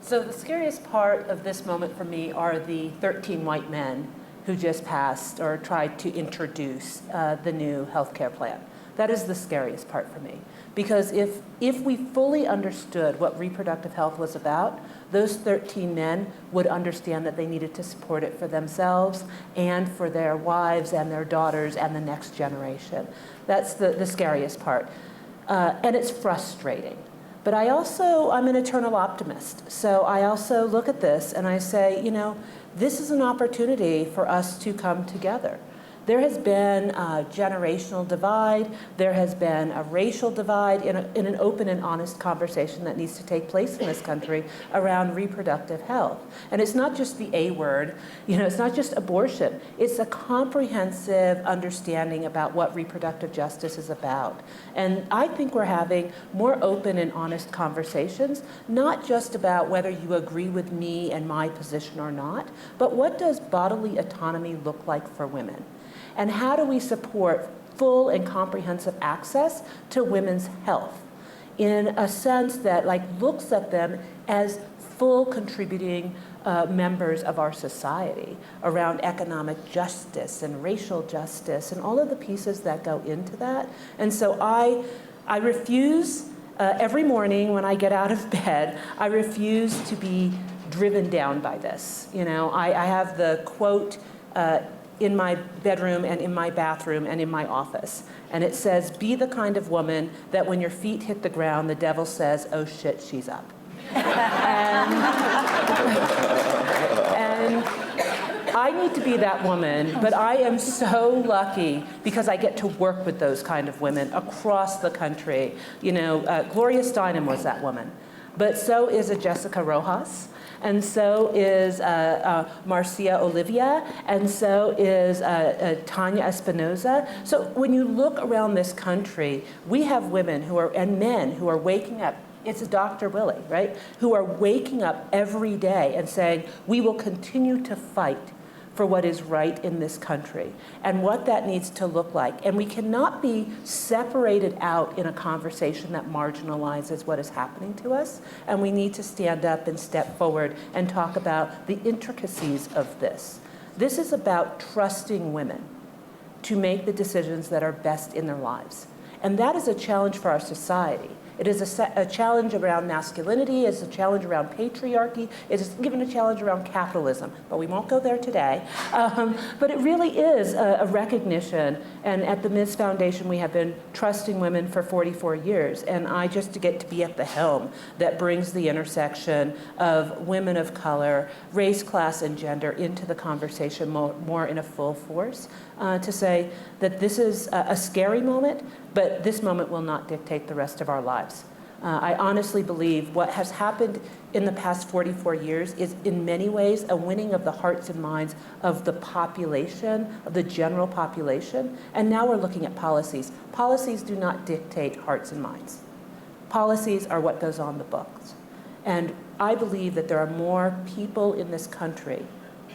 So the scariest part of this moment for me are the 13 white men who just passed or tried to introduce the new healthcare plan. That is the scariest part for me. Because if we fully understood what reproductive health was about, those 13 men would understand that they needed to support it for themselves and for their wives and their daughters and the next generation. That's the scariest part. And it's frustrating. But I'm an eternal optimist. So I also look at this and I say, you know, this is an opportunity for us to come together. There has been a generational divide. There has been a racial divide in an open and honest conversation that needs to take place in this country around reproductive health. And it's not just the A word, you know, it's not just abortion. It's a comprehensive understanding about what reproductive justice is about. And I think we're having more open and honest conversations, not just about whether you agree with me and my position or not, but what does bodily autonomy look like for women? And how do we support full and comprehensive access to women's health in a sense that looks at them as full contributing members of our society around economic justice and racial justice and all of the pieces that go into that. And so I refuse, every morning when I get out of bed, I refuse to be driven down by this. You know, I have the quote in my bedroom and in my bathroom and in my office. And it says, be the kind of woman that when your feet hit the ground, the devil says, oh shit, she's up. and I need to be that woman, but I am so lucky because I get to work with those kind of women across the country. You know, Gloria Steinem was that woman, but so is a Jessica Rojas. And so is Marcia Olivia, and so is Tanya Espinoza. So when you look around this country, we have women and men who are waking up. It's Dr. Willie, right? Who are waking up every day and saying, we will continue to fight for what is right in this country and what that needs to look like. And we cannot be separated out in a conversation that marginalizes what is happening to us. And we need to stand up and step forward and talk about the intricacies of this. This is about trusting women to make the decisions that are best in their lives. And that is a challenge for our society. It is a challenge around masculinity, it's a challenge around patriarchy, it is even a challenge around capitalism, but we won't go there today. But it really is a recognition, and at the Ms. Foundation we have been trusting women for 44 years, and I just get to be at the helm that brings the intersection of women of color, race, class, and gender into the conversation more in a full force, to say that this is a scary moment, but this moment will not dictate the rest of our lives. I honestly believe what has happened in the past 44 years is in many ways a winning of the hearts and minds of the population, of the general population, and now we're looking at policies. Policies do not dictate hearts and minds. Policies are what goes on the books. And I believe that there are more people in this country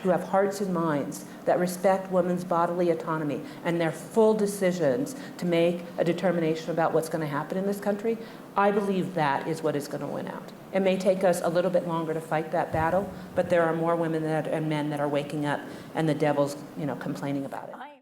who have hearts and minds that respect women's bodily autonomy and their full decisions to make a determination about what's going to happen in this country. I believe that is what is going to win out. It may take us a little bit longer to fight that battle, but there are more women and men that are waking up, and the devil's, complaining about it.